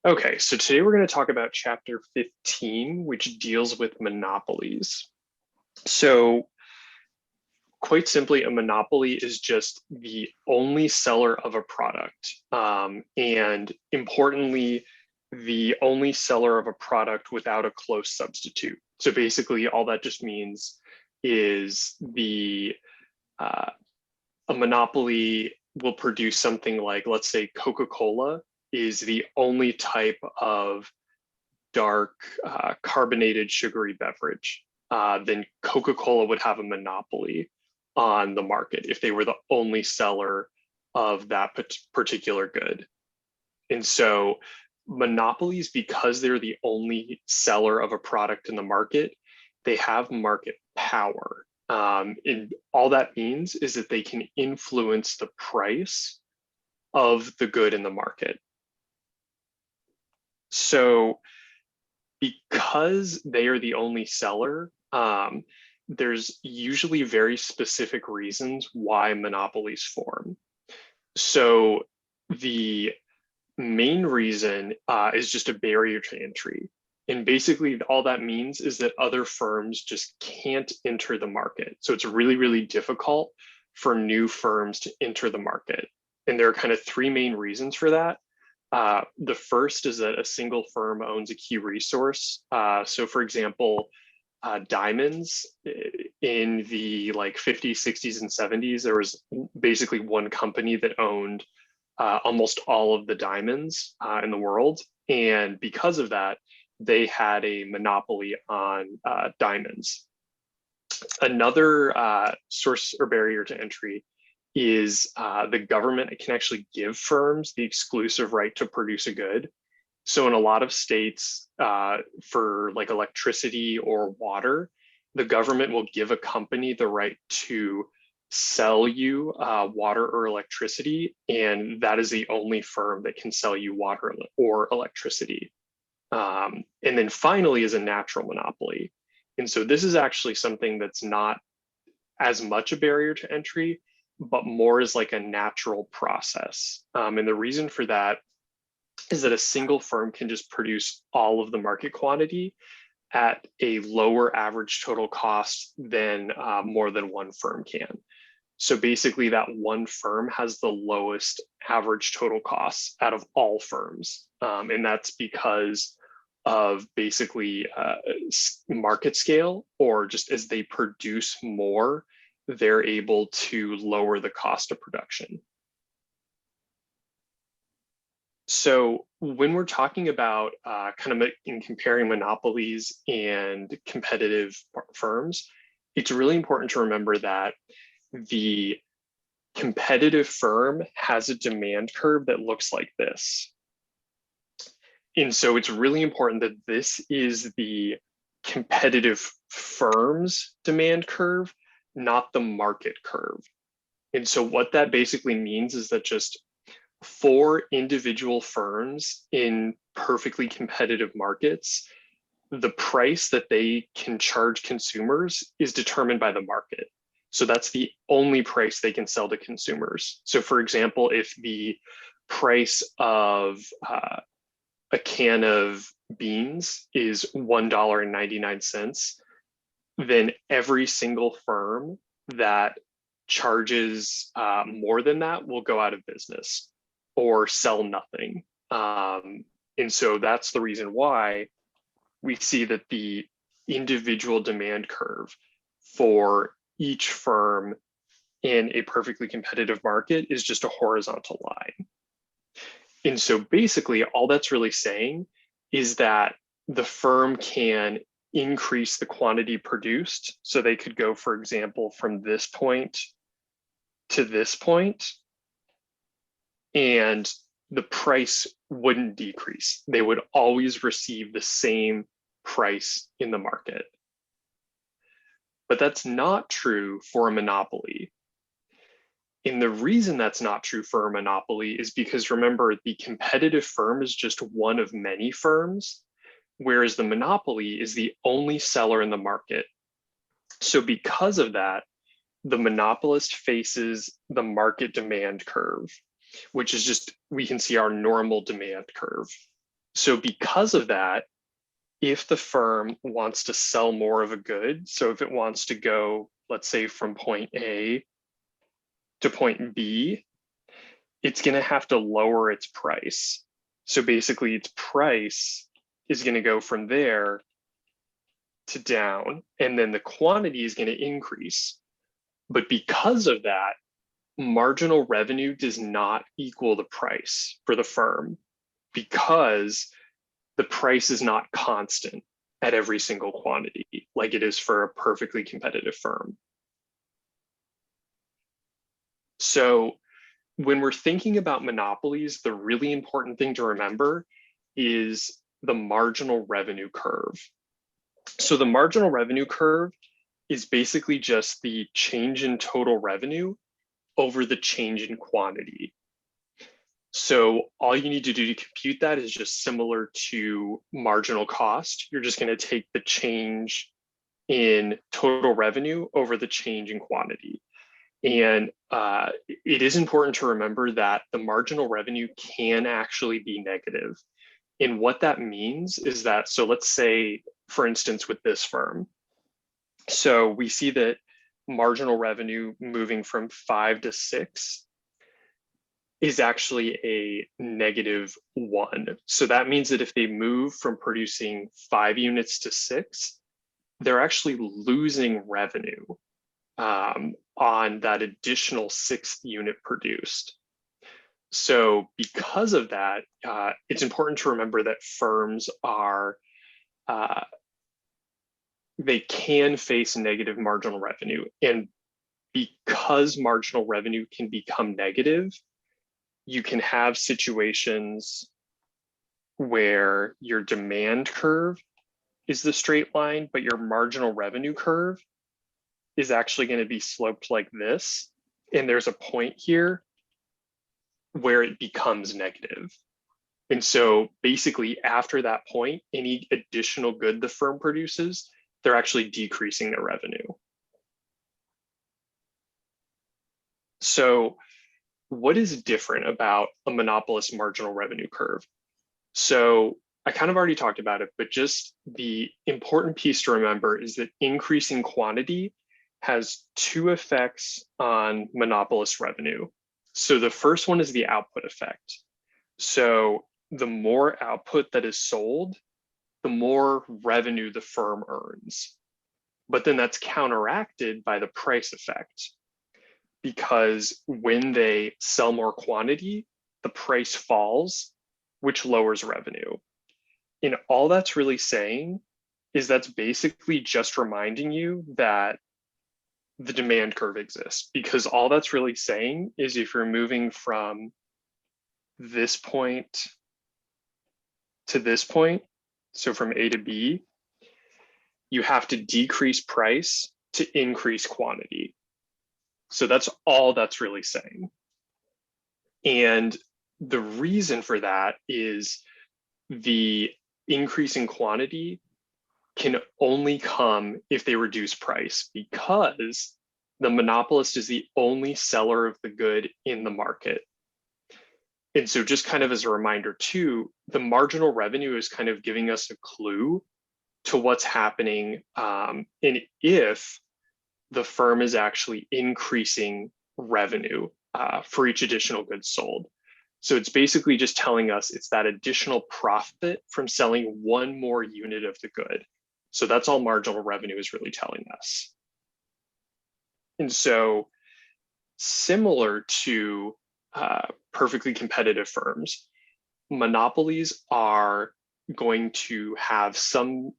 Okay, so today we're going to talk about chapter 15, which deals with monopolies. So, quite simply, a monopoly is just the only seller of a product. And importantly, the only seller of a product without a close substitute. So, basically, all that just means is uh, a monopoly will produce something like, let's say, Coca-Cola is the only type of dark carbonated sugary beverage, then Coca-Cola would have a monopoly on the market if they were the only seller of that particular good. And so monopolies, because they're the only seller of a product in the market, they have market power. And all that means is that they can influence the price of the good in the market. So because they are the only seller, there's usually very specific reasons why monopolies form. So the main reason is just a barrier to entry. And basically all that means is that other firms just can't enter the market. So it's really, really difficult for new firms to enter the market. And there are kind of three main reasons for that. The first is that a single firm owns a key resource. So for example, diamonds in the like 50s, 60s, and 70s, there was basically one company that owned almost all of the diamonds in the world. And because of that, they had a monopoly on diamonds. Another source or barrier to entry is the government can actually give firms the exclusive right to produce a good. So in a lot of states, for like electricity or water, the government will give a company the right to sell you water or electricity, and that is the only firm that can sell you water or electricity. And then finally is a natural monopoly. And so this is actually something that's not as much a barrier to entry, but more as like a natural process. And the reason for that is that a single firm can just produce all of the market quantity at a lower average total cost than more than one firm can. So basically that one firm has the lowest average total costs out of all firms. And that's because of basically market scale, or just as they produce more, they're able to lower the cost of production. So when we're talking about kind of in comparing monopolies and competitive firms, it's really important to remember that the competitive firm has a demand curve that looks like this. And so it's really important that this is the competitive firm's demand curve, not the market curve. And so what that basically means is that just for individual firms in perfectly competitive markets, the price that they can charge consumers is determined by the market. So that's the only price they can sell to consumers. So for example, if the price of a can of beans is $1.99, then every single firm that charges more than that will go out of business or sell nothing. And so that's the reason why we see that the individual demand curve for each firm in a perfectly competitive market is just a horizontal line. And so basically all that's really saying is that the firm can increase the quantity produced. So they could go, for example, from this point to this point, and the price wouldn't decrease. They would always receive the same price in the market. But that's not true for a monopoly. And the reason that's not true for a monopoly is because, remember, the competitive firm is just one of many firms, whereas the monopoly is the only seller in the market. So because of that, the monopolist faces the market demand curve, which is just, we can see our normal demand curve. So because of that, if the firm wants to sell more of a good, so if it wants to go, let's say, from point A to point B, it's going to have to lower its price. So basically, its price is going to go from there to down, and then the quantity is going to increase. But because of that, marginal revenue does not equal the price for the firm because the price is not constant at every single quantity like it is for a perfectly competitive firm. So when we're thinking about monopolies, the really important thing to remember is the marginal revenue curve. So the marginal revenue curve is basically just the change in total revenue over the change in quantity. So all you need to do to compute that is just similar to marginal cost. You're just going to take the change in total revenue over the change in quantity. And it is important to remember that the marginal revenue can actually be negative. And what that means is that, so let's say, for instance, with this firm, so we see that marginal revenue moving from 5 to 6 is actually a -1. So that means that if they move from producing 5 units to 6, they're actually losing revenue on that additional 6th unit produced. So because of that, it's important to remember that firms are, they can face negative marginal revenue. And because marginal revenue can become negative, you can have situations where your demand curve is the straight line, but your marginal revenue curve is actually going to be sloped like this. And there's a point here where it becomes negative. And so basically after that point, any additional good the firm produces, they're actually decreasing their revenue. So what is different about a monopolist marginal revenue curve? So I kind of already talked about it, but just the important piece to remember is that increasing quantity has 2 effects on monopolist revenue. So the first one is the output effect. So the more output that is sold, the more revenue the firm earns. But then that's counteracted by the price effect, because when they sell more quantity, the price falls, which lowers revenue. And all that's really saying is that's basically just reminding you that the demand curve exists, because all that's really saying is if you're moving from this point to this point, so from A to B, you have to decrease price to increase quantity. So that's all that's really saying. And the reason for that is the increase in quantity can only come if they reduce price, because the monopolist is the only seller of the good in the market. And so just kind of as a reminder too, the marginal revenue is kind of giving us a clue to what's happening, and if the firm is actually increasing revenue for each additional good sold. So it's basically just telling us it's that additional profit from selling one more unit of the good. So that's all marginal revenue is really telling us. And so similar to perfectly competitive firms, monopolies are going to have some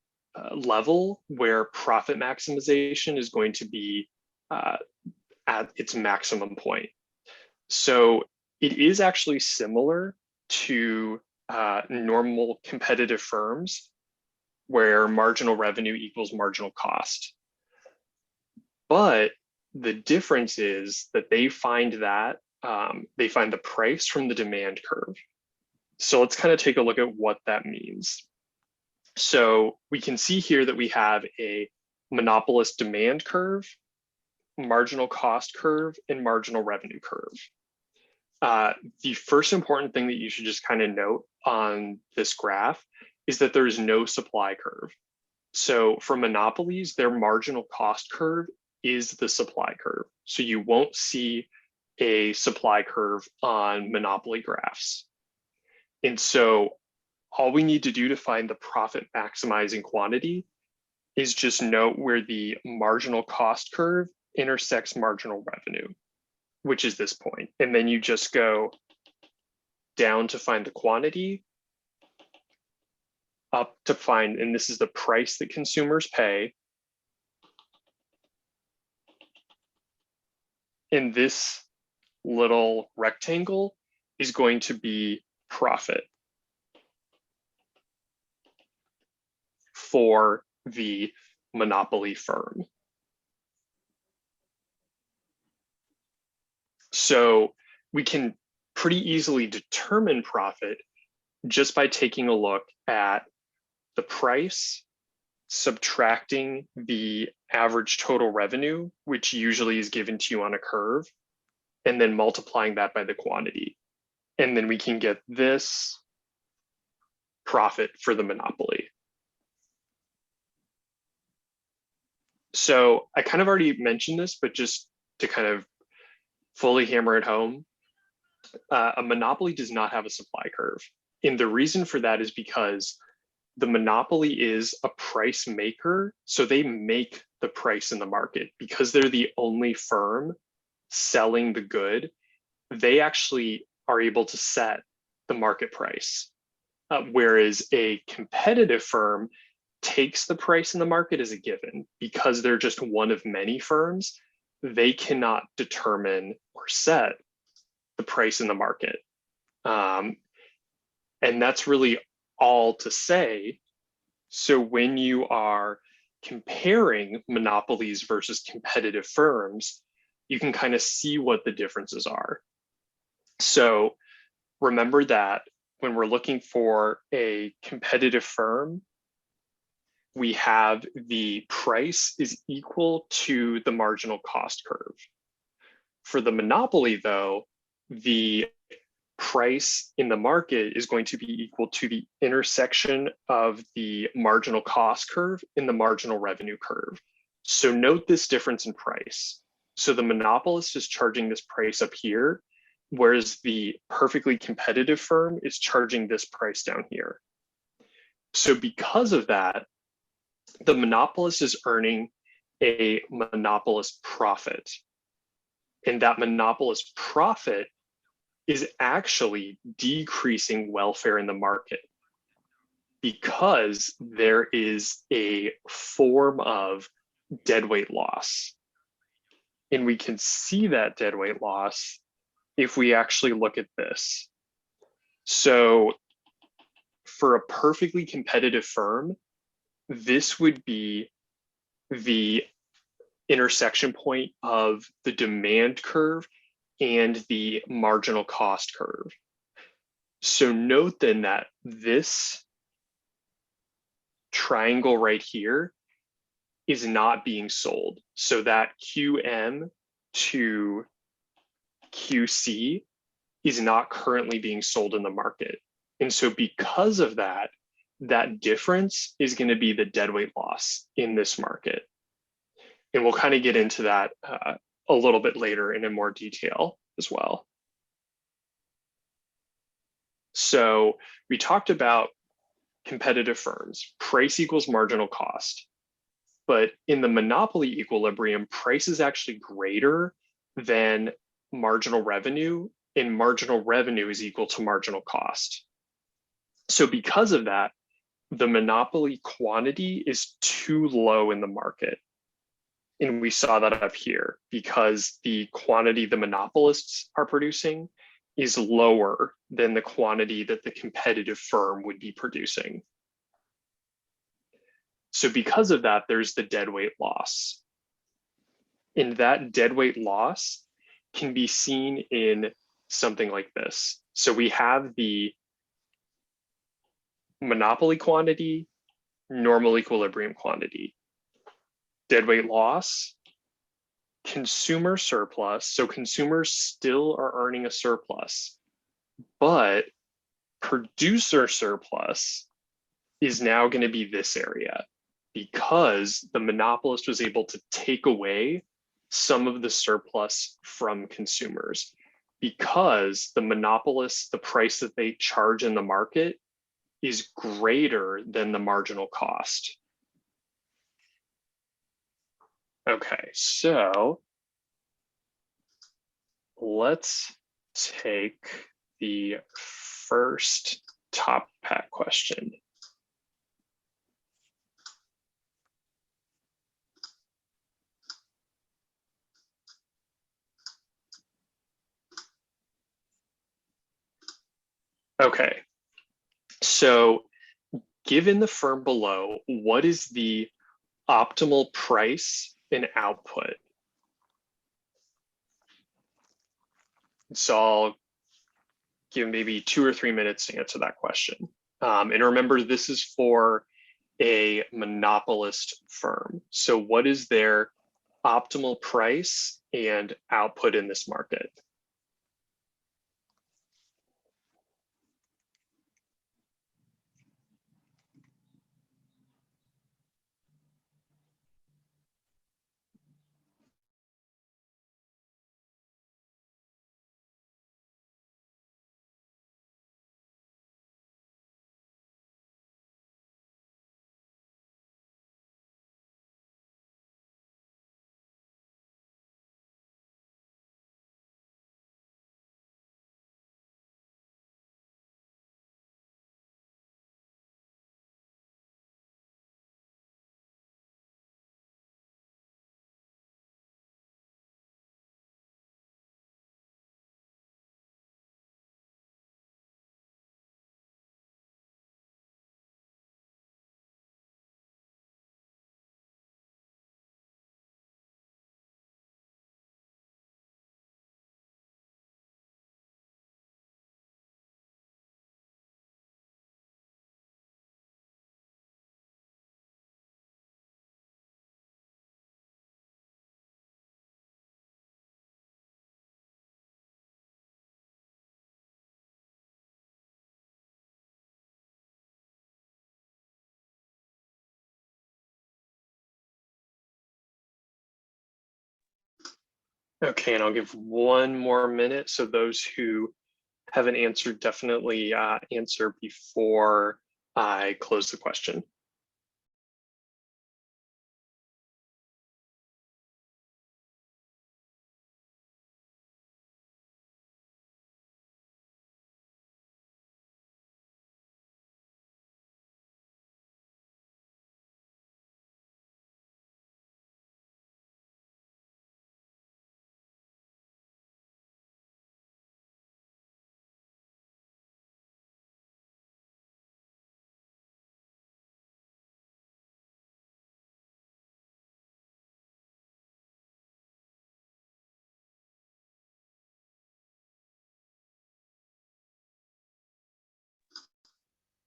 level where profit maximization is going to be at its maximum point. So it is actually similar to normal competitive firms where marginal revenue equals marginal cost. But the difference is that they find the price from the demand curve. So let's kind of take a look at what that means. So we can see here that we have a monopolist demand curve, marginal cost curve, and marginal revenue curve. The first important thing that you should just kind of note on this graph is that there's no supply curve. So for monopolies, their marginal cost curve is the supply curve. So you won't see a supply curve on monopoly graphs. And so all we need to do to find the profit maximizing quantity is just note where the marginal cost curve intersects marginal revenue, which is this point. And then you just go down to find the quantity, up to find, and this is the price that consumers pay. And this little rectangle is going to be profit for the monopoly firm. So we can pretty easily determine profit just by taking a look at the price, subtracting the average total revenue, which usually is given to you on a curve, and then multiplying that by the quantity. And then we can get this profit for the monopoly. So I kind of already mentioned this, but just to kind of fully hammer it home, a monopoly does not have a supply curve. And the reason for that is because the monopoly is a price maker. So they make the price in the market because they're the only firm selling the good. They actually are able to set the market price. Whereas a competitive firm takes the price in the market as a given because they're just one of many firms. They cannot determine or set the price in the market. And that's really all to say. So when you are comparing monopolies versus competitive firms, you can kind of see what the differences are. So remember that when we're looking for a competitive firm, we have the price is equal to the marginal cost curve. For the monopoly, though, the price in the market is going to be equal to the intersection of the marginal cost curve and the marginal revenue curve. So note this difference in price. So the monopolist is charging this price up here, whereas the perfectly competitive firm is charging this price down here. So because of that, the monopolist is earning a monopolist profit. And that monopolist profit is actually decreasing welfare in the market because there is a form of deadweight loss. And we can see that deadweight loss if we actually look at this. So for a perfectly competitive firm, this would be the intersection point of the demand curve and the marginal cost curve. So note then that this triangle right here is not being sold. So that QM to QC is not currently being sold in the market. And so because of that, that difference is going to be the deadweight loss in this market. And we'll kind of get into that a little bit later and in more detail as well. So we talked about competitive firms, price equals marginal cost. But in the monopoly equilibrium, price is actually greater than marginal revenue, and marginal revenue is equal to marginal cost. So because of that, the monopoly quantity is too low in the market. And we saw that up here because the quantity the monopolists are producing is lower than the quantity that the competitive firm would be producing. So because of that, there's the deadweight loss. And that deadweight loss can be seen in something like this. So we have the monopoly quantity, normal equilibrium quantity. Deadweight loss consumer surplus, so consumers still are earning a surplus, but producer surplus is now going to be this area because the monopolist was able to take away some of the surplus from consumers because the monopolist, the price that they charge in the market is greater than the marginal cost. Okay, so let's take the first top pack question. Okay, so given the firm below, what is the optimal price and output? So I'll give maybe 2 or 3 minutes to answer that question. And remember, this is for a monopolist firm. So what is their optimal price and output in this market? Okay, and I'll give 1 more minute. So those who haven't answered, definitely answer before I close the question.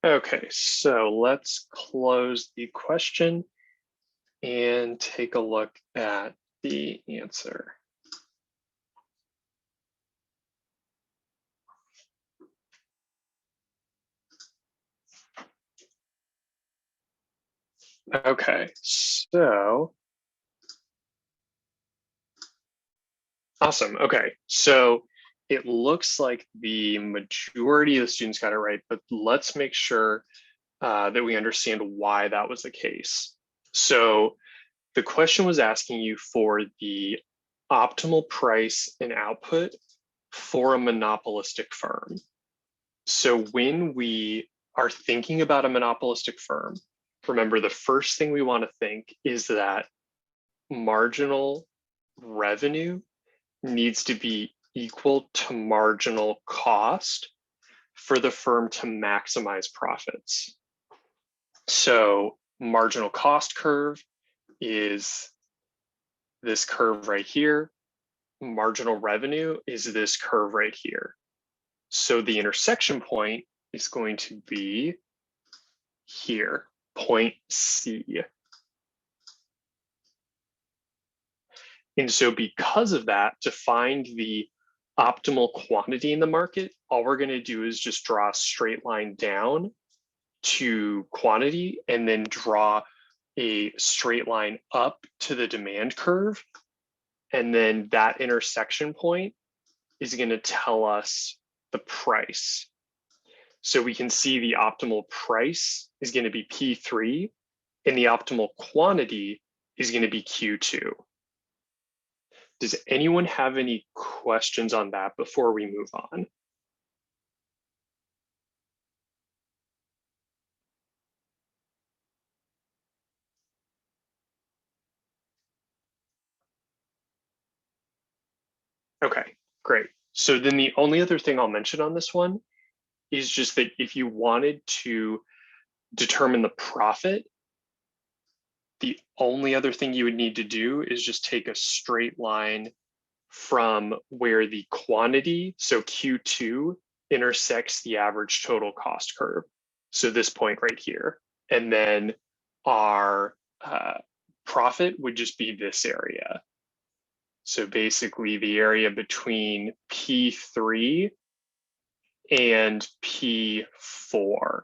Okay, so let's close the question and take a look at the answer. Okay, so awesome. Okay, so it looks like the majority of the students got it right, but let's make sure that we understand why that was the case. So the question was asking you for the optimal price and output for a monopolistic firm. So when we are thinking about a monopolistic firm, remember the first thing we want to think is that marginal revenue needs to be equal to marginal cost for the firm to maximize profits. So marginal cost curve is this curve right here. Marginal revenue is this curve right here. So the intersection point is going to be here, point C. And so because of that, to find the optimal quantity in the market, all we're going to do is just draw a straight line down to quantity and then draw a straight line up to the demand curve. And then that intersection point is going to tell us the price. So we can see the optimal price is going to be P3 and the optimal quantity is going to be Q2. Does anyone have any questions on that before we move on? Okay, great. So then the only other thing I'll mention on this one is just that if you wanted to determine the profit, the only other thing you would need to do is just take a straight line from where the quantity, so Q2, intersects the average total cost curve. So this point right here. And then our profit would just be this area. So basically the area between P3 and P4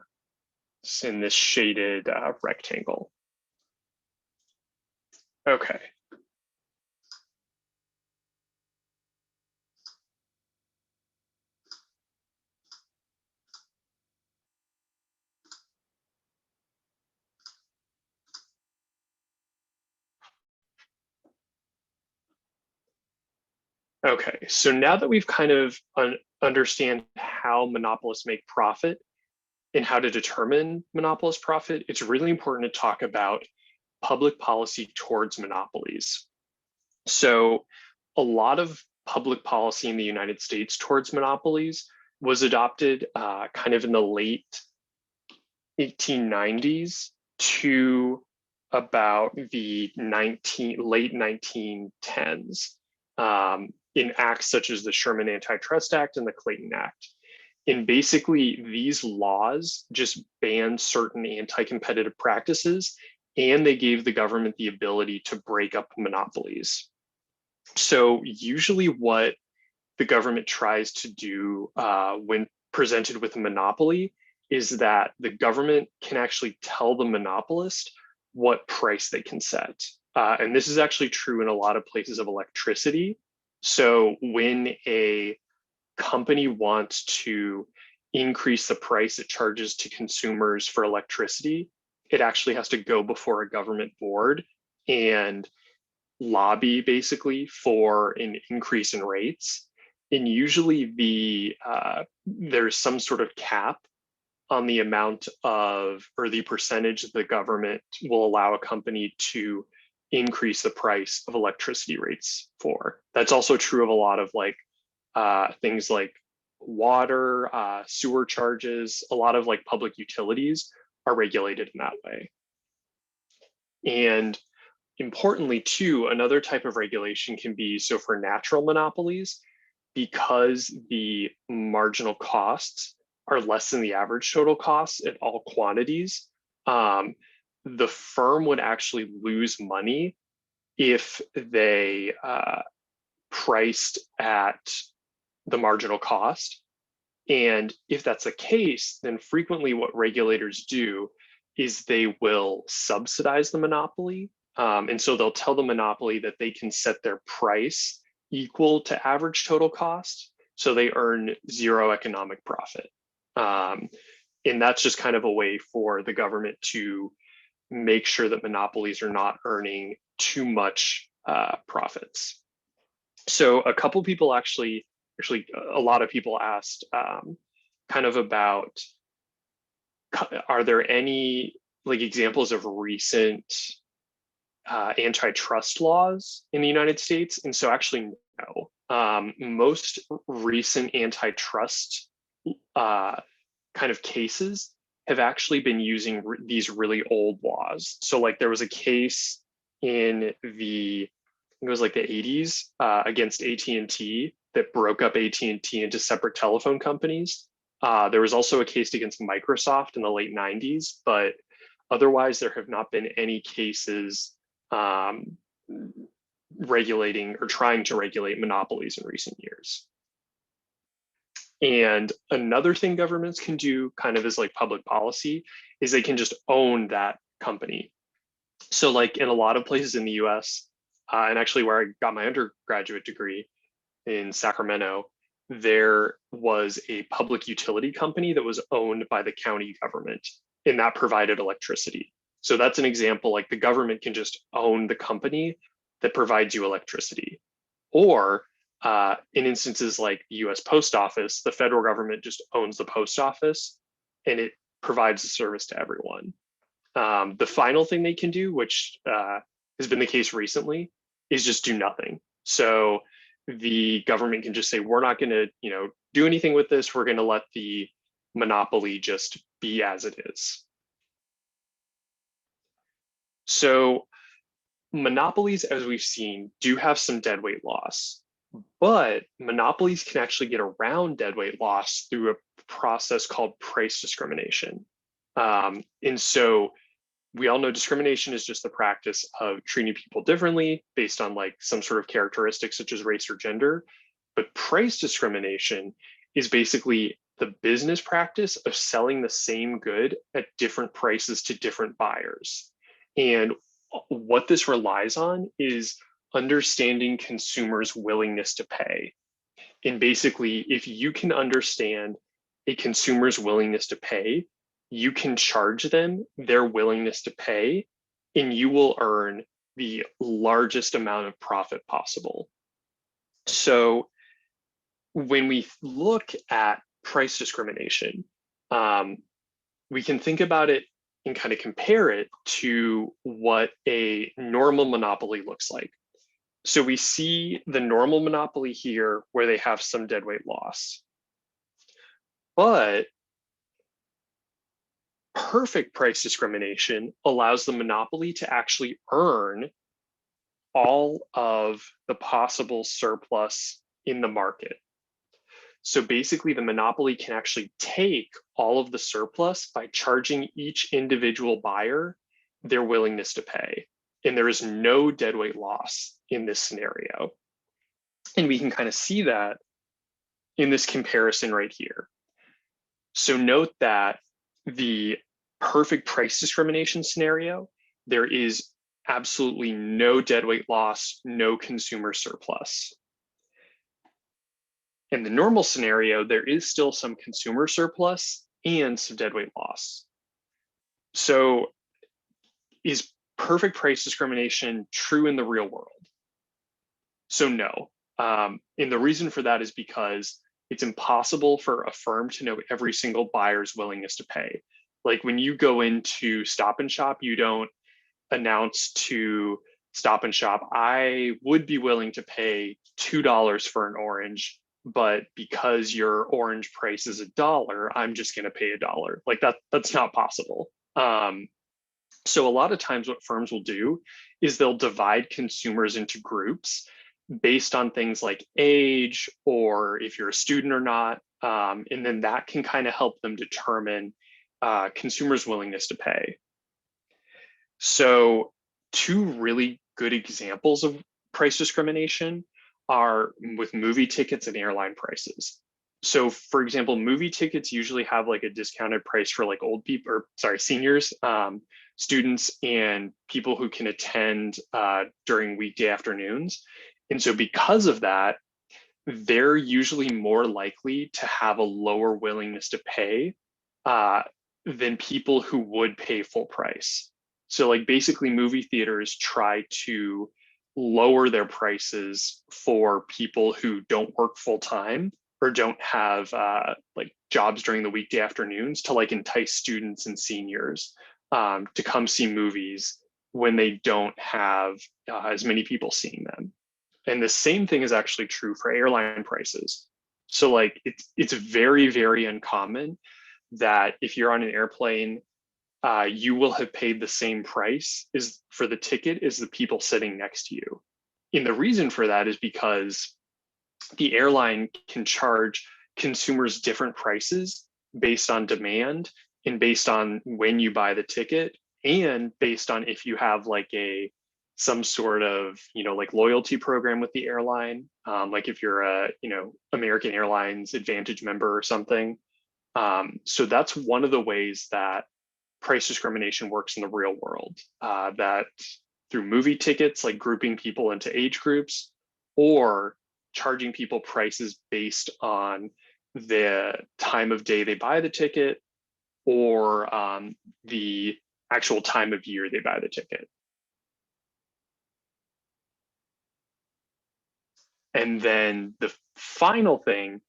in this shaded rectangle. Okay. Okay, so now that we've kind of understand how monopolists make profit and how to determine monopolist profit, it's really important to talk about public policy towards monopolies. So a lot of public policy in the United States towards monopolies was adopted kind of in the late 1890s to about the late 1910s. In acts such as the Sherman Antitrust Act and the Clayton Act. And basically, these laws just banned certain anti-competitive practices, and they gave the government the ability to break up monopolies. So usually what the government tries to do when presented with a monopoly is that the government can actually tell the monopolist what price they can set. And this is actually true in a lot of places of electricity. So when a company wants to increase the price it charges to consumers for electricity, it actually has to go before a government board and lobby basically for an increase in rates. And usually there's some sort of cap on the amount of, or the percentage the government will allow a company to increase the price of electricity rates for. That's also true of a lot of like things like water, sewer charges. A lot of like public utilities are regulated in that way. And importantly too, another type of regulation can be, so for natural monopolies, because the marginal costs are less than the average total costs at all quantities, the firm would actually lose money if they priced at the marginal cost. And if that's the case, then frequently what regulators do is they will subsidize the monopoly. And so they'll tell the monopoly that they can set their price equal to average total cost, so they earn zero economic profit. And that's just kind of a way for the government to make sure that monopolies are not earning too much profits. So a couple people actually a lot of people asked kind of about, are there any like examples of recent antitrust laws in the United States? And so actually no. Most recent antitrust kind of cases have actually been using these really old laws. So like there was a case in the, I think it was like the 80s against AT&T that broke up AT&T into separate telephone companies. There was also a case against Microsoft in the late 90s, but otherwise there have not been any cases regulating or trying to regulate monopolies in recent years. And another thing governments can do kind of as like public policy is they can just own that company. So like in a lot of places in the US, and actually where I got my undergraduate degree in Sacramento, there was a public utility company that was owned by the county government, and that provided electricity. So that's an example, like the government can just own the company that provides you electricity. Or in instances like the US Post Office, the federal government just owns the post office and it provides the service to everyone. The final thing they can do, which has been the case recently, is just do nothing. So the government can just say, we're not going to, do anything with this. We're going to let the monopoly just be as it is. So monopolies, as we've seen, do have some deadweight loss, but monopolies can actually get around deadweight loss through a process called price discrimination. And so we all know discrimination is just the practice of treating people differently based on like some sort of characteristics such as race or gender. But price discrimination is basically the business practice of selling the same good at different prices to different buyers. And what this relies on is understanding consumers' willingness to pay. And basically, if you can understand a consumer's willingness to pay, you can charge them their willingness to pay, and you will earn the largest amount of profit possible. So when we look at price discrimination, we can think about it and kind of compare it to what a normal monopoly looks like. So we see the normal monopoly here where they have some deadweight loss. But perfect price discrimination allows the monopoly to actually earn all of the possible surplus in the market. So basically, the monopoly can actually take all of the surplus by charging each individual buyer their willingness to pay. And there is no deadweight loss in this scenario. And we can kind of see that in this comparison right here. So note that the perfect price discrimination scenario, there is absolutely no deadweight loss, no consumer surplus. In the normal scenario, there is still some consumer surplus and some deadweight loss. So is perfect price discrimination true in the real world? So no. And the reason for that is because it's impossible for a firm to know every single buyer's willingness to pay. Like when you go into Stop and Shop, you don't announce to Stop and Shop, I would be willing to pay $2 for an orange, but because your orange price is $1, I'm just going to pay $1. Like that's not possible. So a lot of times what firms will do is they'll divide consumers into groups based on things like age or if you're a student or not. And then that can kind of help them determine consumers' willingness to pay. So two really good examples of price discrimination are with movie tickets and airline prices. So for example, movie tickets usually have like a discounted price for like old people, or sorry, seniors, students, and people who can attend during weekday afternoons. And so because of that, they're usually more likely to have a lower willingness to pay than people who would pay full price. So like basically movie theaters try to lower their prices for people who don't work full time or don't have like jobs during the weekday afternoons to like entice students and seniors to come see movies when they don't have as many people seeing them. And the same thing is actually true for airline prices. So like it's very, very uncommon that if you're on an airplane, you will have paid the same price as for the ticket as the people sitting next to you. And the reason for that is because the airline can charge consumers different prices based on demand and based on when you buy the ticket and based on if you have like a some sort of, like loyalty program with the airline. Like if you're a, American Airlines Advantage member or something. So that's one of the ways that price discrimination works in the real world, that through movie tickets, like grouping people into age groups, or charging people prices based on the time of day they buy the ticket, or the actual time of year they buy the ticket. And then the final thing,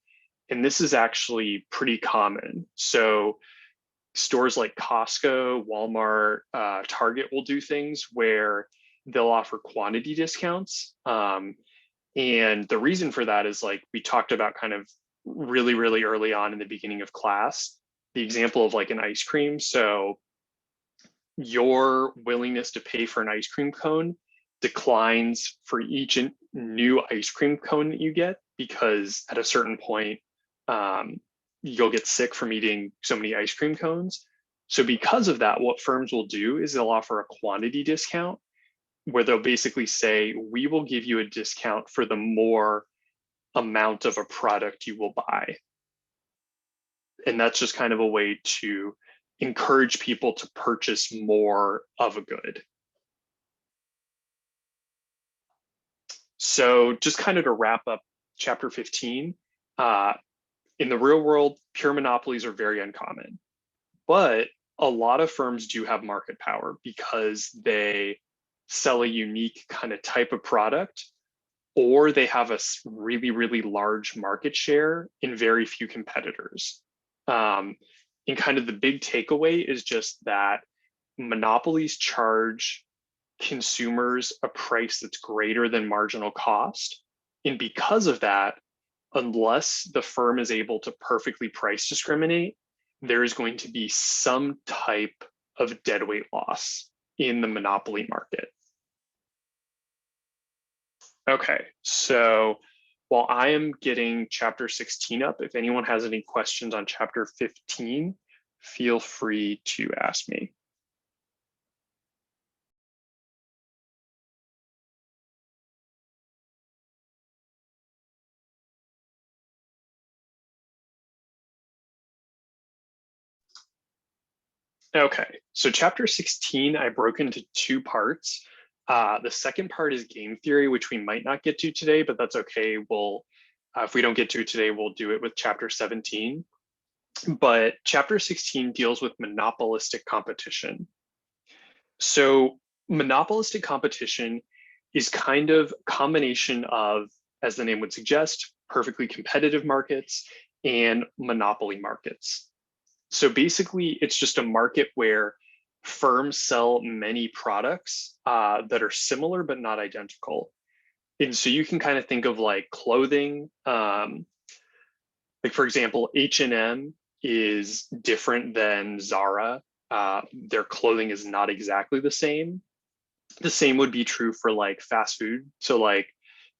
and this is actually pretty common. So stores like Costco, Walmart, Target will do things where they'll offer quantity discounts. And the reason for that is, like we talked about kind of really, really early on in the beginning of class, the example of like an ice cream. So your willingness to pay for an ice cream cone declines for each new ice cream cone that you get, because at a certain point, you'll get sick from eating so many ice cream cones. So because of that, what firms will do is they'll offer a quantity discount, where they'll basically say, we will give you a discount for the more amount of a product you will buy. And that's just kind of a way to encourage people to purchase more of a good. So just kind of to wrap up chapter 15, in the real world, pure monopolies are very uncommon, but a lot of firms do have market power because they sell a unique kind of type of product, or they have a really, really large market share in very few competitors. And kind of the big takeaway is just that monopolies charge consumers a price that's greater than marginal cost. And because of that, unless the firm is able to perfectly price discriminate, there is going to be some type of deadweight loss in the monopoly market. Okay, so while I am getting chapter 16 up, if anyone has any questions on chapter 15, feel free to ask me. Okay, so chapter 16, I broke into two parts. The second part is game theory, which we might not get to today, but that's okay. We'll, if we don't get to it today, we'll do it with chapter 17. But chapter 16 deals with monopolistic competition. So monopolistic competition is kind of a combination of, as the name would suggest, perfectly competitive markets and monopoly markets. So basically, it's just a market where firms sell many products that are similar but not identical. And so you can kind of think of like clothing. Like for example, H&M is different than Zara. Their clothing is not exactly the same. The same would be true for like fast food. So like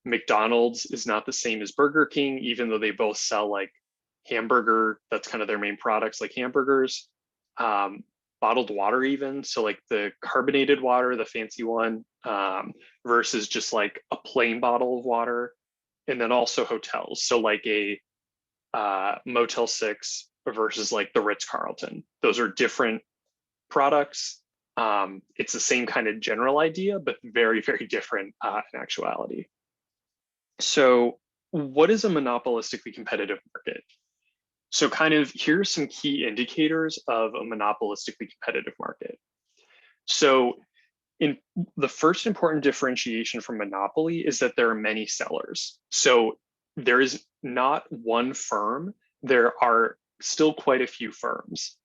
McDonald's is not the same as Burger King, even though they both sell like hamburger. That's kind of their main products, like hamburgers. Bottled water even. So like the carbonated water, the fancy one, versus just like a plain bottle of water. And then also hotels. So like a Motel 6 versus like the Ritz-Carlton. Those are different products. It's the same kind of general idea, but very, very different in actuality. So what is a monopolistically competitive market? So kind of here's some key indicators of a monopolistically competitive market. So in the first important differentiation from monopoly is that there are many sellers. So there is not one firm, there are still quite a few firms.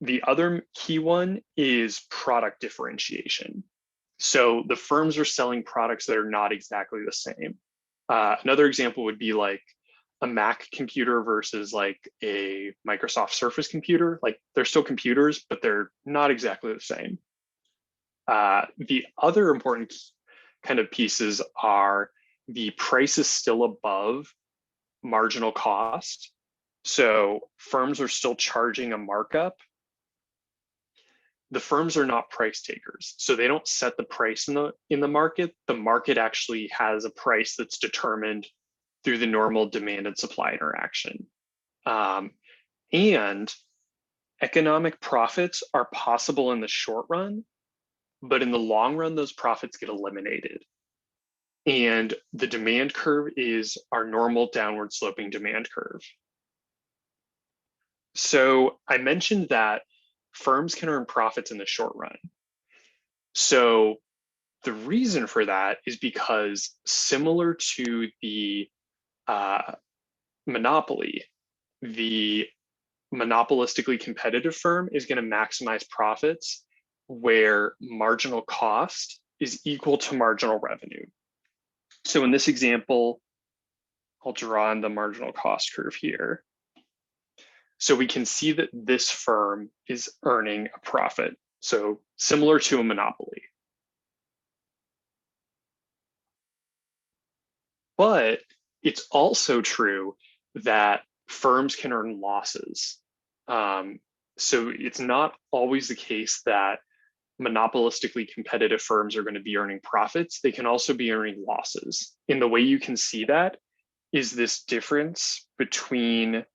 The other key one is product differentiation. So the firms are selling products that are not exactly the same. Another example would be like a Mac computer versus like a Microsoft Surface computer. Like they're still computers, but they're not exactly the same. The other important kind of pieces are the price is still above marginal cost. So firms are still charging a markup. the firms are not price takers. So they don't set the price in the market. The market actually has a price that's determined through the normal demand and supply interaction. And economic profits are possible in the short run, but in the long run, those profits get eliminated. And the demand curve is our normal downward sloping demand curve. So I mentioned that firms can earn profits in the short run. So the reason for that is because, similar to the monopoly, the monopolistically competitive firm is going to maximize profits where marginal cost is equal to marginal revenue. So in this example, I'll draw on the marginal cost curve here. So we can see that this firm is earning a profit. So similar to a monopoly. But it's also true that firms can earn losses. So it's not always the case that monopolistically competitive firms are going to be earning profits. They can also be earning losses. And the way you can see that is this difference between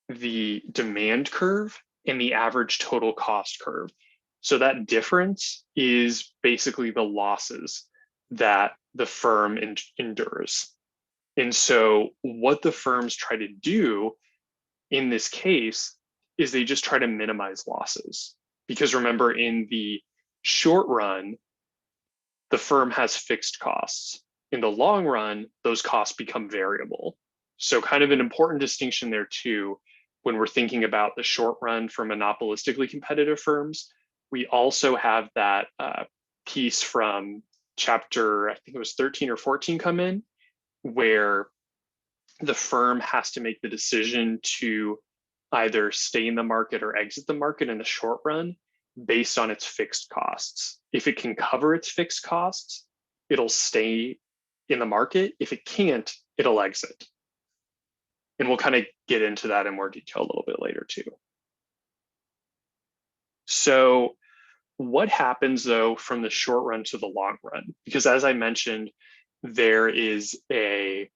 the demand curve and the average total cost curve. So that difference is basically the losses that the firm endures. And so what the firms try to do in this case is they just try to minimize losses. Because remember, in the short run, the firm has fixed costs. In the long run, those costs become variable. So kind of an important distinction there too, when we're thinking about the short run for monopolistically competitive firms. We also have that piece from chapter, I think it was 13 or 14 come in, where the firm has to make the decision to either stay in the market or exit the market in the short run based on its fixed costs. If it can cover its fixed costs, it'll stay in the market. If it can't, it'll exit. And we'll kind of get into that in more detail a little bit later too. So what happens though from the short run to the long run? Because as I mentioned, there is a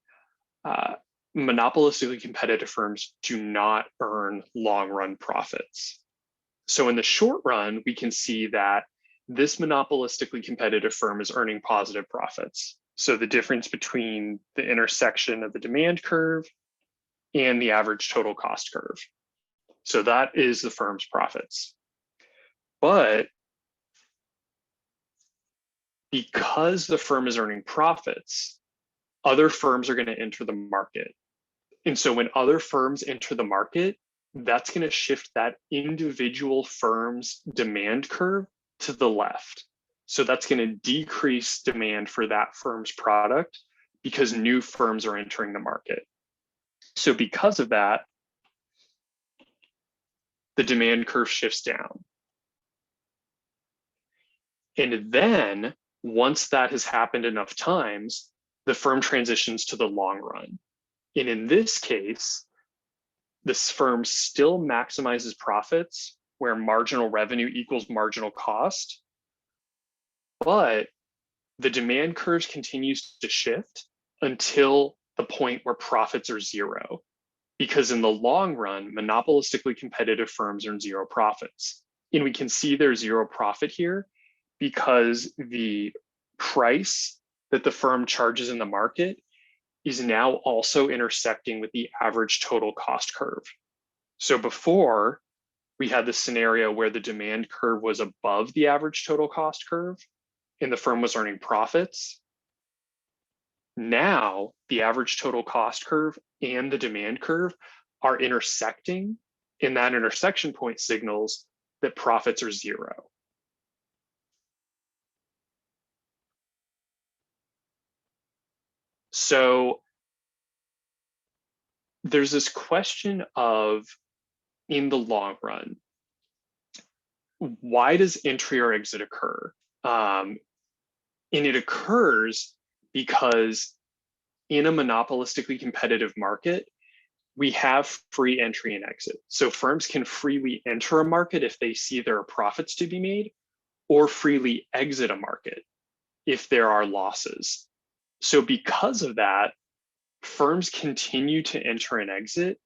monopolistically competitive firms do not earn long run profits. So in the short run, we can see that this monopolistically competitive firm is earning positive profits. So the difference between the intersection of the demand curve and the average total cost curve. So that is the firm's profits. But because the firm is earning profits, other firms are going to enter the market. And so when other firms enter the market, that's going to shift that individual firm's demand curve to the left. So that's going to decrease demand for that firm's product because new firms are entering the market. So because of that, the demand curve shifts down. And then once that has happened enough times, the firm transitions to the long run. And in this case, this firm still maximizes profits where marginal revenue equals marginal cost, but the demand curve continues to shift until the point where profits are zero. Because in the long run, monopolistically competitive firms earn zero profits. And we can see there's zero profit here because the price that the firm charges in the market is now also intersecting with the average total cost curve. So before, we had this scenario where the demand curve was above the average total cost curve and the firm was earning profits. Now, the average total cost curve and the demand curve are intersecting, and that intersection point signals that profits are zero. So there's this question of, in the long run, why does entry or exit occur? And it occurs because in a monopolistically competitive market, we have free entry and exit. So firms can freely enter a market if they see there are profits to be made, or freely exit a market if there are losses. So because of that, firms continue to enter and exit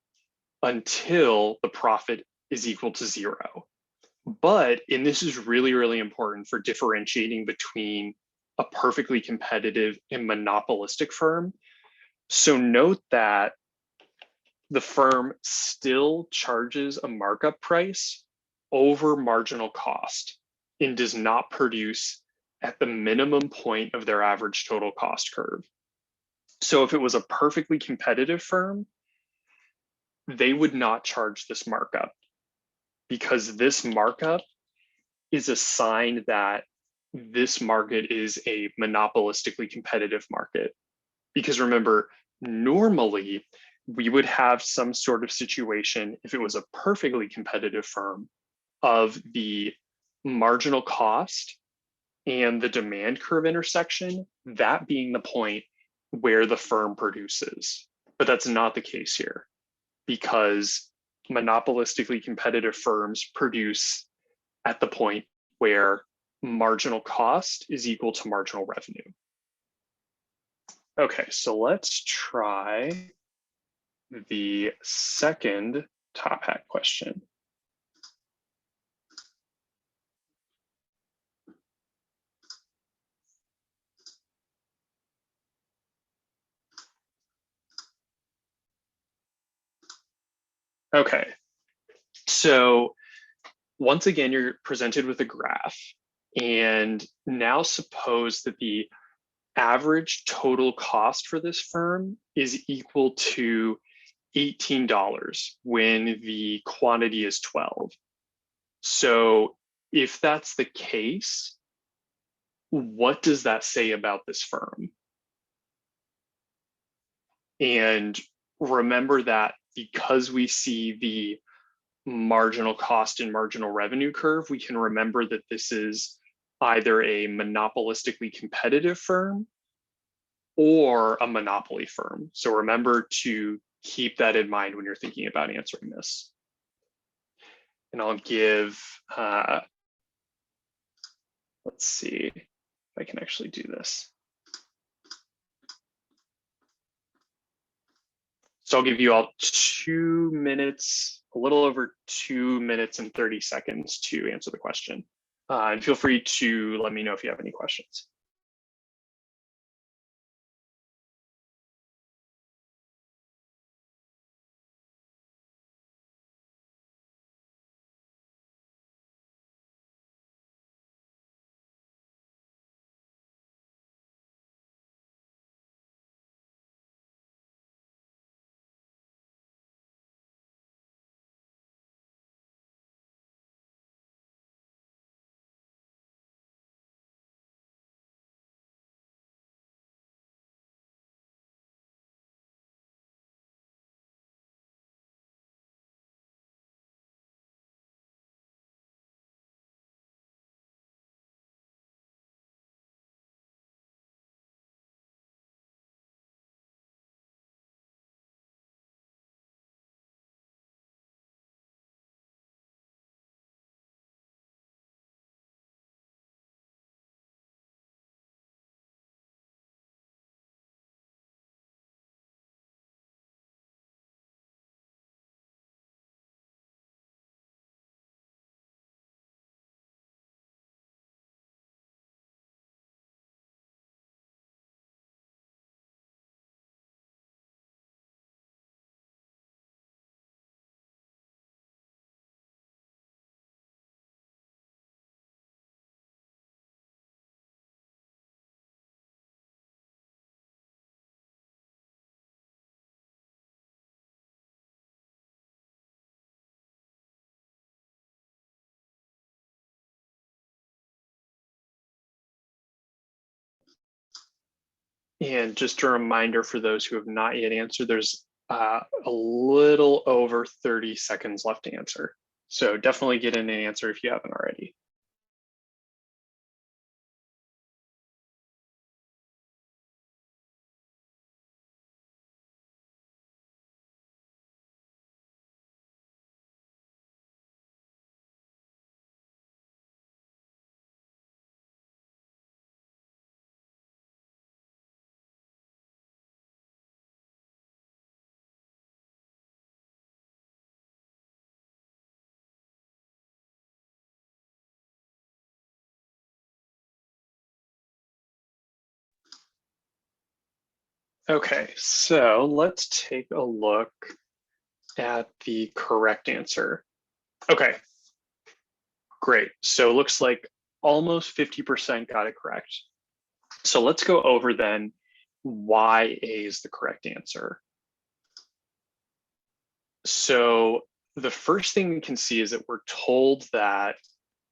until the profit is equal to zero. But, and this is really, really important for differentiating between a perfectly competitive and monopolistic firm. So note that the firm still charges a markup price over marginal cost and does not produce at the minimum point of their average total cost curve. So if it was a perfectly competitive firm, they would not charge this markup, because this markup is a sign that this market is a monopolistically competitive market. Because remember, normally we would have some sort of situation, if it was a perfectly competitive firm, of the marginal cost and the demand curve intersection, that being the point where the firm produces. But that's not the case here, because monopolistically competitive firms produce at the point where marginal cost is equal to marginal revenue. Okay, so let's try the second top hat question. Okay, so once again, you're presented with a graph, and now suppose that the average total cost for this firm is equal to $18 when the quantity is 12. So if that's the case, what does that say about this firm? And remember that because we see the marginal cost and marginal revenue curve, we can remember that this is either a monopolistically competitive firm or a monopoly firm. So remember to keep that in mind when you're thinking about answering this. And I'll give, let's see if I can actually do this. So I'll give you all 2 minutes, a little over 2 minutes and 30 seconds to answer the question. And feel free to let me know if you have any questions. And just a reminder for those who have not yet answered, there's a little over 30 seconds left to answer. So definitely get in an answer if you haven't already. Okay, so let's take a look at the correct answer. Okay, great. So it looks like almost 50% got it correct. So let's go over then why A is the correct answer. So the first thing we can see is that we're told that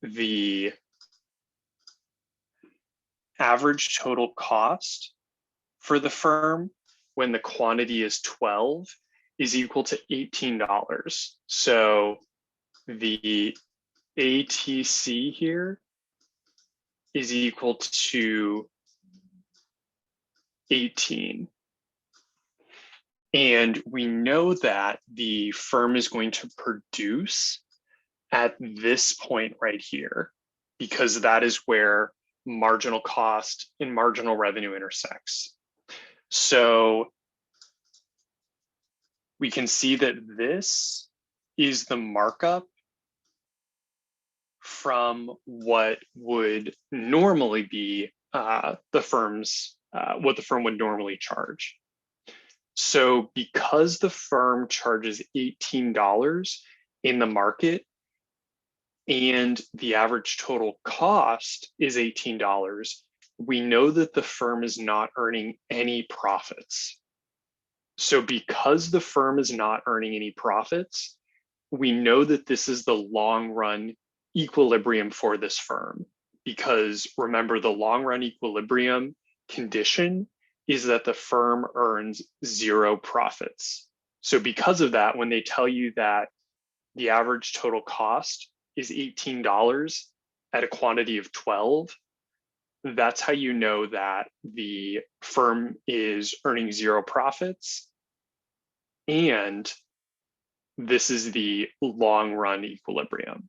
the average total cost for the firm when the quantity is 12 is equal to $18. So the ATC here is equal to 18. And we know that the firm is going to produce at this point right here, because that is where marginal cost and marginal revenue intersects. So we can see that this is the markup from what would normally be what the firm would normally charge. So because the firm charges $18 in the market and the average total cost is $18, we know that the firm is not earning any profits. So because the firm is not earning any profits, we know that this is the long run equilibrium for this firm. Because remember, the long run equilibrium condition is that the firm earns zero profits. So because of that, when they tell you that the average total cost is $18 at a quantity of 12, that's how you know that the firm is earning zero profits. And this is the long run equilibrium.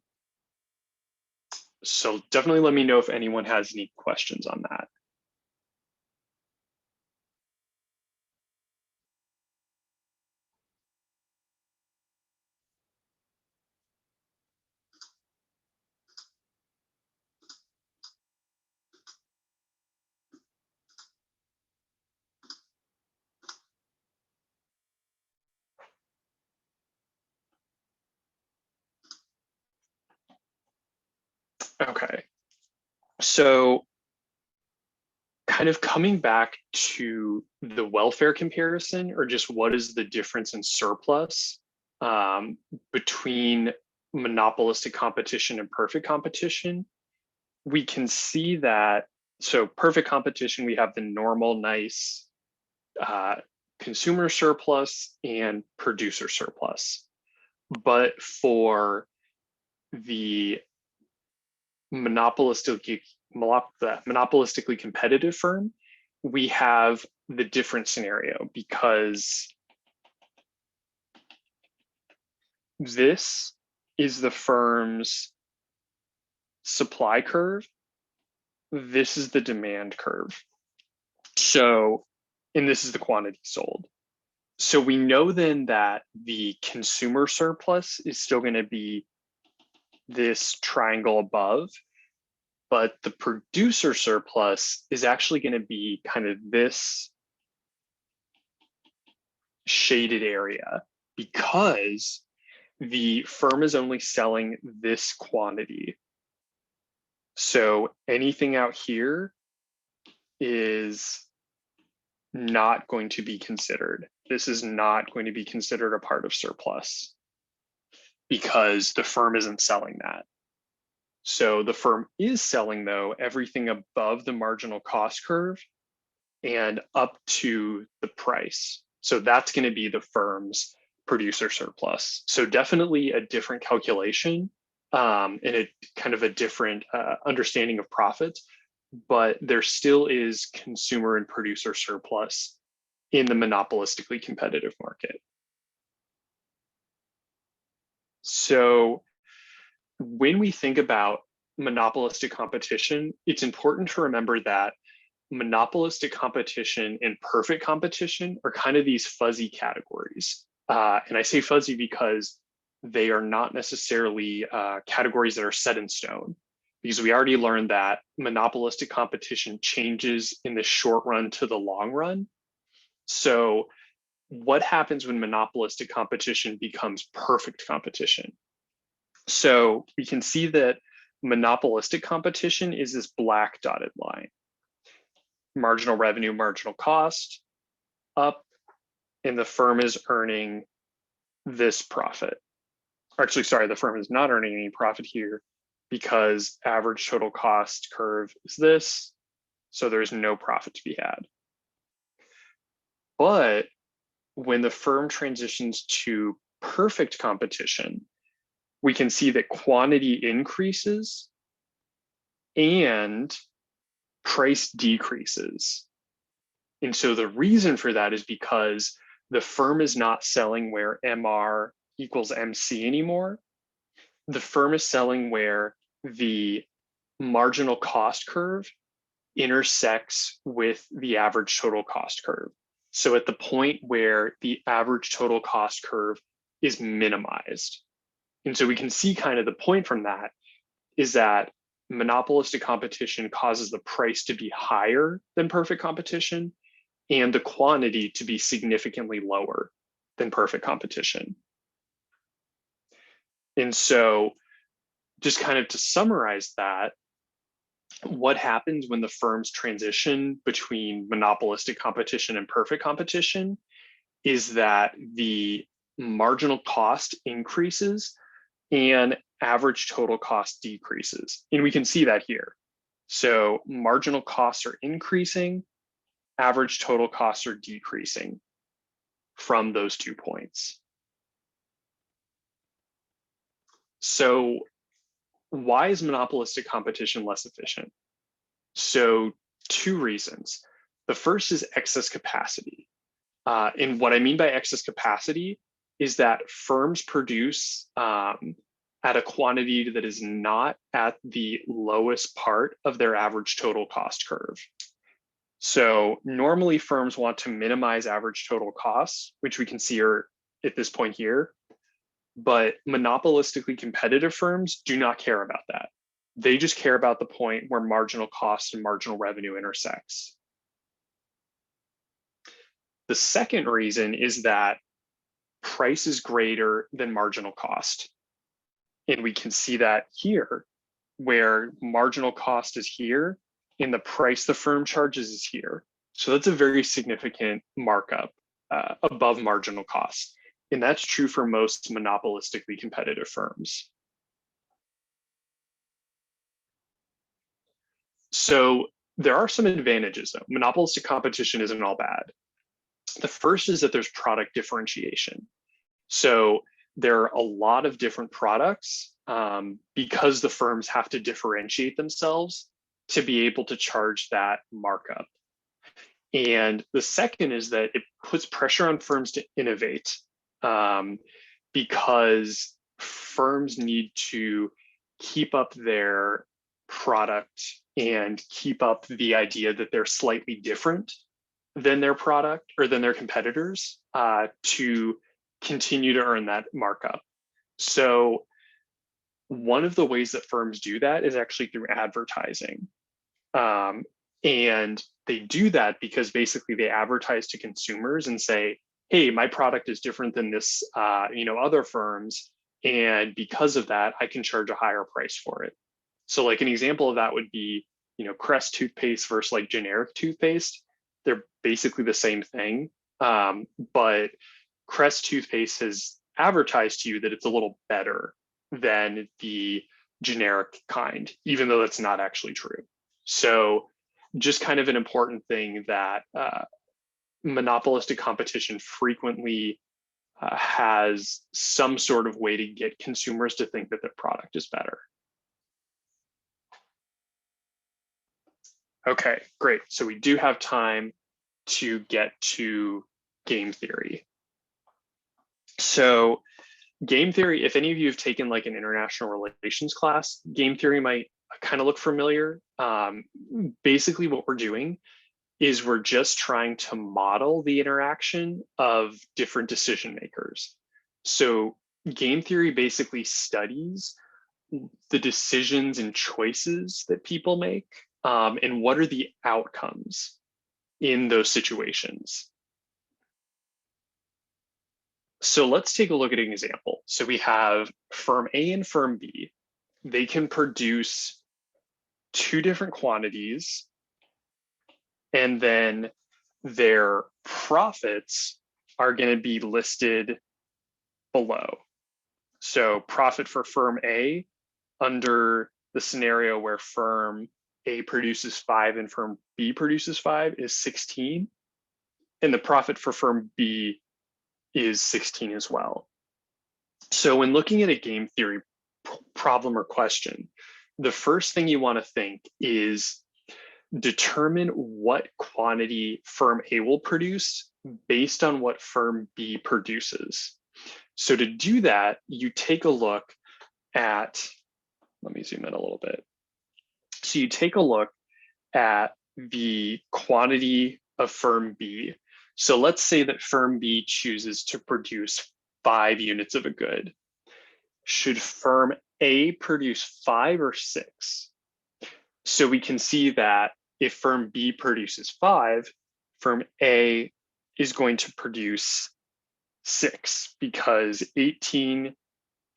So definitely let me know if anyone has any questions on that. Okay, so kind of coming back to the welfare comparison, or just what is the difference in surplus between monopolistic competition and perfect competition, we can see that, so perfect competition, we have the normal, nice consumer surplus and producer surplus. But for the monopolistically competitive firm, we have the different scenario, because this is the firm's supply curve. This is the demand curve. So, and this is the quantity sold. So we know then that the consumer surplus is still going to be this triangle above, but the producer surplus is actually going to be kind of this shaded area, because the firm is only selling this quantity. So anything out here is not going to be considered. This is not going to be considered a part of surplus because the firm isn't selling that. So the firm is selling, though, everything above the marginal cost curve and up to the price. So that's going to be the firm's producer surplus. So definitely a different calculation and a kind of a different understanding of profits, but there still is consumer and producer surplus in the monopolistically competitive market. So when we think about monopolistic competition, it's important to remember that monopolistic competition and perfect competition are kind of these fuzzy categories. And I say fuzzy because they are not necessarily categories that are set in stone, because we already learned that monopolistic competition changes in the short run to the long run. So what happens when monopolistic competition becomes perfect competition? So we can see that monopolistic competition is this black dotted line. Marginal revenue, marginal cost, up, and the firm is earning this profit. Actually, sorry, the firm is not earning any profit here because average total cost curve is this, so there's no profit to be had. But when the firm transitions to perfect competition, we can see that quantity increases and price decreases. And so the reason for that is because the firm is not selling where MR equals MC anymore. The firm is selling where the marginal cost curve intersects with the average total cost curve. So at the point where the average total cost curve is minimized. And so we can see kind of the point from that is that monopolistic competition causes the price to be higher than perfect competition and the quantity to be significantly lower than perfect competition. And so just kind of to summarize that, what happens when the firms transition between monopolistic competition and perfect competition is that the marginal cost increases and average total cost decreases. And we can see that here. So marginal costs are increasing, average total costs are decreasing from those 2 points. So why is monopolistic competition less efficient? So 2 reasons. The first is excess capacity. And what I mean by excess capacity is that firms produce at a quantity that is not at the lowest part of their average total cost curve. So normally firms want to minimize average total costs, which we can see are at this point here, but monopolistically competitive firms do not care about that. They just care about the point where marginal cost and marginal revenue intersects. The second reason is that price is greater than marginal cost. And we can see that here, where marginal cost is here and the price the firm charges is here. So that's a very significant markup above marginal cost. And that's true for most monopolistically competitive firms. So there are some advantages though. Monopolistic competition isn't all bad. The first is that there's product differentiation. So there are a lot of different products because the firms have to differentiate themselves to be able to charge that markup. And the second is that it puts pressure on firms to innovate because firms need to keep up their product and keep up the idea that they're slightly different than their product or than their competitors to continue to earn that markup. So one of the ways that firms do that is actually through advertising. And they do that because basically they advertise to consumers and say, hey, my product is different than this, other firms. And because of that, I can charge a higher price for it. So like an example of that would be, Crest toothpaste versus like generic toothpaste. They're basically the same thing. But Crest toothpaste has advertised to you that it's a little better than the generic kind, even though that's not actually true. So just kind of an important thing that monopolistic competition frequently has some sort of way to get consumers to think that their product is better. Okay, great. So we do have time to get to game theory. So game theory, if any of you have taken like an international relations class, game theory might kind of look familiar. Basically what we're doing is we're just trying to model the interaction of different decision makers. So game theory basically studies the decisions and choices that people make and what are the outcomes in those situations. So let's take a look at an example. So we have firm A and firm B. They can produce two different quantities, and then their profits are going to be listed below. So profit for firm A under the scenario where firm A produces 5 and firm B produces 5 is 16. And the profit for firm B is 16 as well. So when looking at a game theory problem or question, the first thing you want to think is determine what quantity firm A will produce based on what firm B produces. So to do that, you take a look at, let me zoom in a little bit. So you take a look at the quantity of firm B. So let's say that firm B chooses to produce 5 units of a good. Should firm A produce 5 or 6? So we can see that if firm B produces 5, firm A is going to produce 6 because 18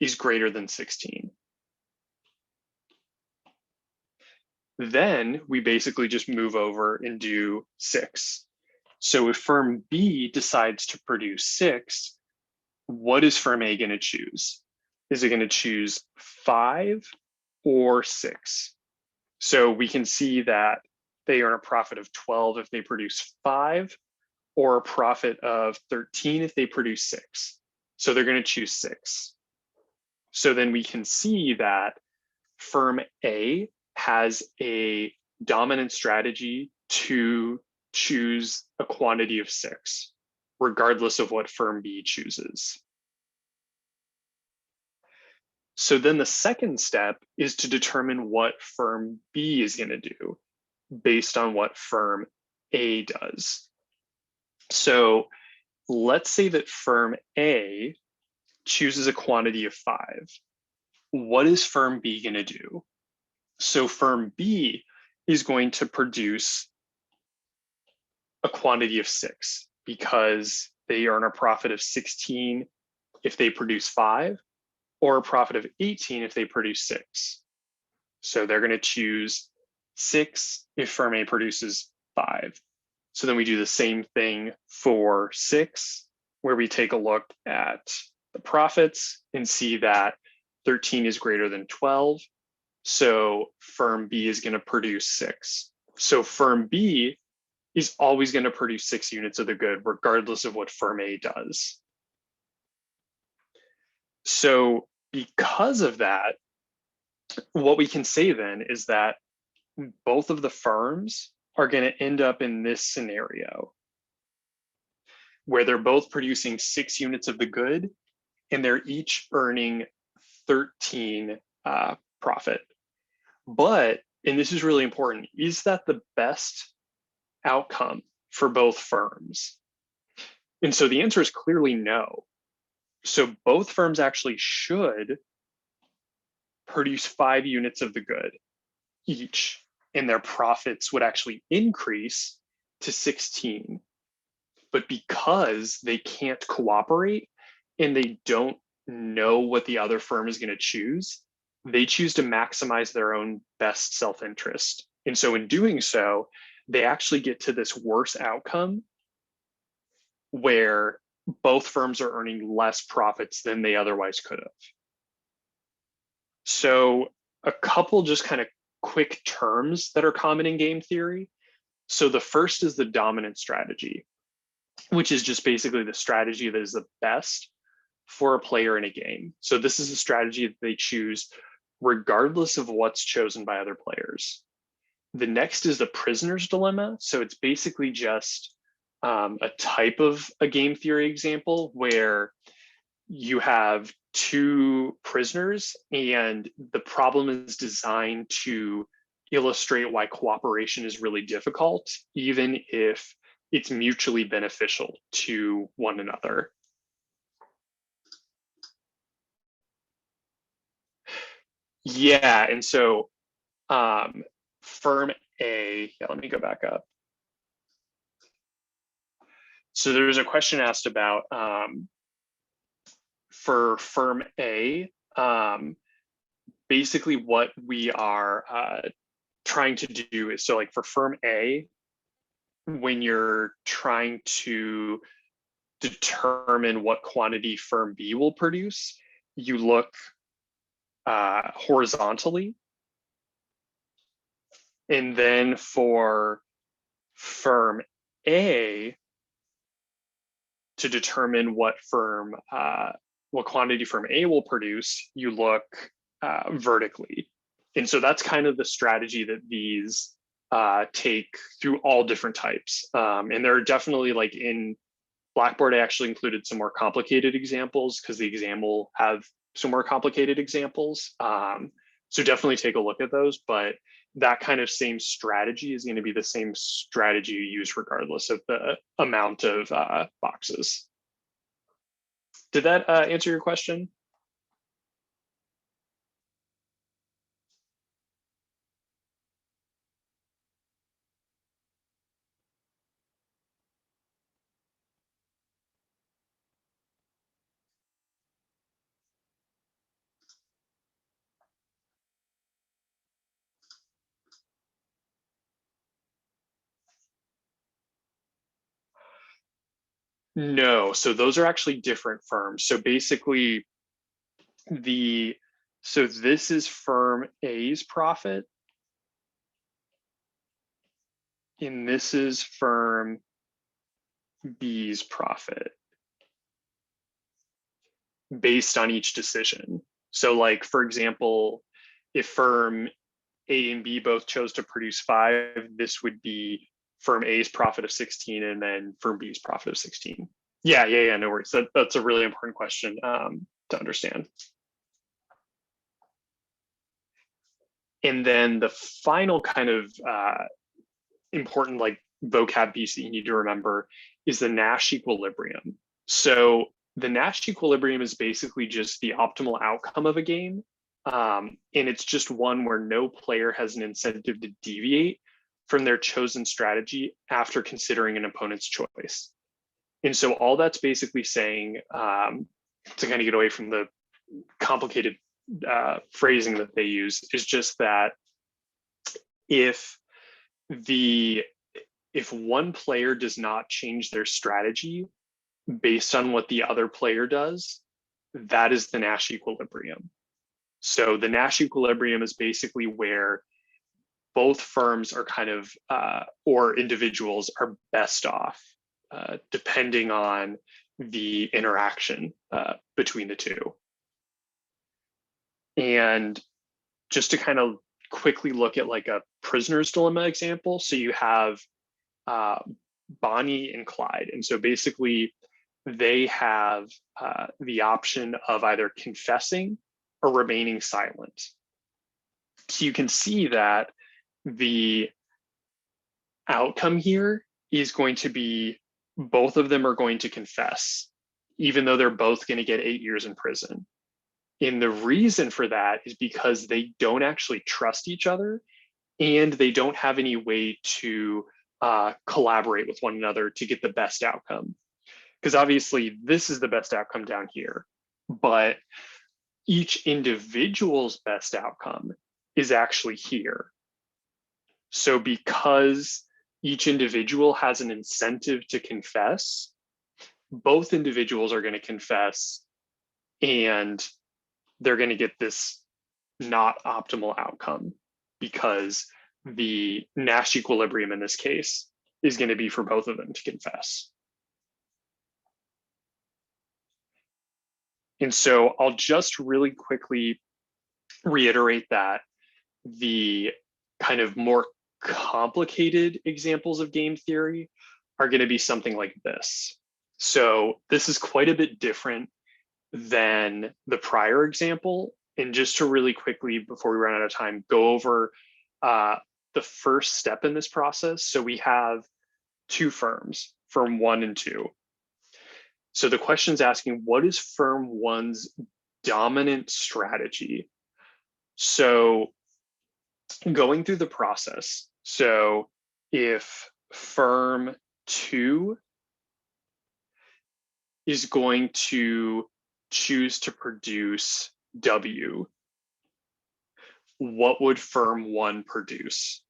is greater than 16. Then we basically just move over and do 6. So if firm B decides to produce 6, what is firm A going to choose? Is it going to choose 5 or 6? So we can see that they earn a profit of 12 if they produce 5, or a profit of 13 if they produce 6. So they're going to choose 6. So then we can see that firm A has a dominant strategy to choose a quantity of 6, regardless of what firm B chooses. So then the second step is to determine what firm B is going to do based on what firm A does. So let's say that firm A chooses a quantity of 5. What is firm B going to do? So firm B is going to produce a quantity of 6 because they earn a profit of 16 if they produce 5, or a profit of 18 if they produce 6. So they're going to choose 6 if firm A produces 5. So then we do the same thing for 6, where we take a look at the profits and see that 13 is greater than 12. So firm B is going to produce 6. So firm B is always going to produce 6 units of the good, regardless of what firm A does. So because of that, what we can say then is that both of the firms are going to end up in this scenario where they're both producing 6 units of the good and they're each earning 13 profit. But, and this is really important, is that the best outcome for both firms? And so the answer is clearly no. So both firms actually should produce 5 units of the good each, and their profits would actually increase to 16. But because they can't cooperate and they don't know what the other firm is going to choose, they choose to maximize their own best self-interest. And so in doing so, they actually get to this worse outcome where both firms are earning less profits than they otherwise could have. So a couple just kind of quick terms that are common in game theory. So the first is the dominant strategy, which is just basically the strategy that is the best for a player in a game. So this is a strategy that they choose regardless of what's chosen by other players. The next is the prisoner's dilemma. So it's basically just a type of a game theory example where you have 2 prisoners and the problem is designed to illustrate why cooperation is really difficult, even if it's mutually beneficial to one another. Yeah, and so firm A, yeah, let me go back up. So there's a question asked about for firm A, basically what we are trying to do is, so like for firm A, when you're trying to determine what quantity firm B will produce, you look horizontally. And then for firm A, to determine what quantity firm A will produce, you look vertically. And so that's kind of the strategy that these take through all different types. And there are definitely, like in Blackboard, I actually included some more complicated examples because the exam will have some more complicated examples. So definitely take a look at those, but that kind of same strategy is going to be the same strategy you use regardless of the amount of boxes. Did that answer your question? No, so those are actually different firms. So basically so this is firm A's profit, and this is firm B's profit based on each decision. So like, for example, if firm A and B both chose to produce 5, this would be firm A's profit of 16 and then firm B's profit of 16. Yeah, no worries. That's a really important question to understand. And then the final kind of important like vocab piece that you need to remember is the Nash equilibrium. So the Nash equilibrium is basically just the optimal outcome of a game. And it's just one where no player has an incentive to deviate from their chosen strategy after considering an opponent's choice. And so all that's basically saying, to kind of get away from the complicated phrasing that they use, is just that if one player does not change their strategy based on what the other player does, that is the Nash equilibrium. So the Nash equilibrium is basically where both firms are kind of, or individuals are best off, depending on the interaction between the two. And just to kind of quickly look at like a prisoner's dilemma example. So you have Bonnie and Clyde. And so basically they have the option of either confessing or remaining silent. So you can see that the outcome here is going to be both of them are going to confess, even though they're both going to get 8 years in prison. And the reason for that is because they don't actually trust each other and they don't have any way to collaborate with one another to get the best outcome. Because obviously this is the best outcome down here, but each individual's best outcome is actually here. So because each individual has an incentive to confess, both individuals are going to confess and they're going to get this not optimal outcome because the Nash equilibrium in this case is going to be for both of them to confess. And so I'll just really quickly reiterate that the kind of more complicated examples of game theory are going to be something like this. So this is quite a bit different than the prior example. And just to really quickly, before we run out of time, go over the first step in this process. So we have two firms, firm 1 and 2. So the question is asking, what is firm 1's dominant strategy? So going through the process, so if firm 2 is going to choose to produce W, what would firm one produce?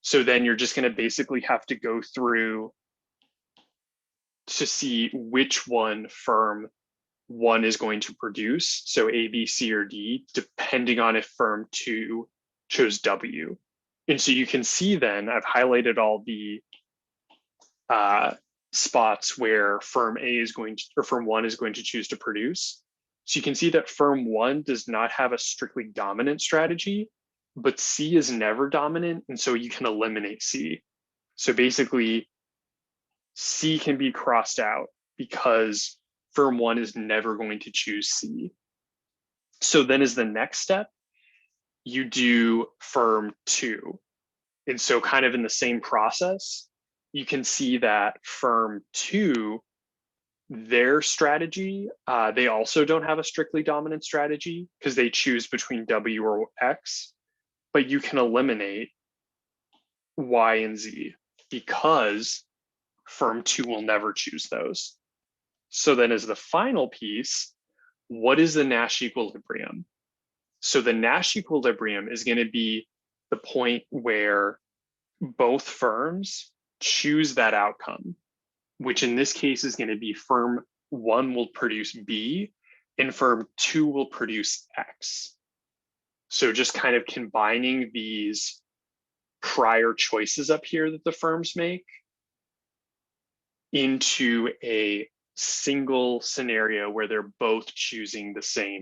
So then you're just going to basically have to go through to see which one firm one is going to produce. So A, B, C, or D, depending on if firm two chose W. And so you can see then I've highlighted all the spots where firm A is going to, or firm one is going to choose to produce. So you can see that firm one does not have a strictly dominant strategy, but C is never dominant. And so you can eliminate C. So basically C can be crossed out because firm one is never going to choose C. So then as the next step, you do firm two. And so kind of in the same process, you can see that firm two, their strategy, they also don't have a strictly dominant strategy because they choose between W or X, but you can eliminate Y and Z because firm two will never choose those. So then as the final piece, what is the Nash equilibrium? So the Nash equilibrium is going to be the point where both firms choose that outcome, which in this case is going to be firm one will produce B and firm two will produce X. So just kind of combining these prior choices up here that the firms make into a single scenario where they're both choosing the same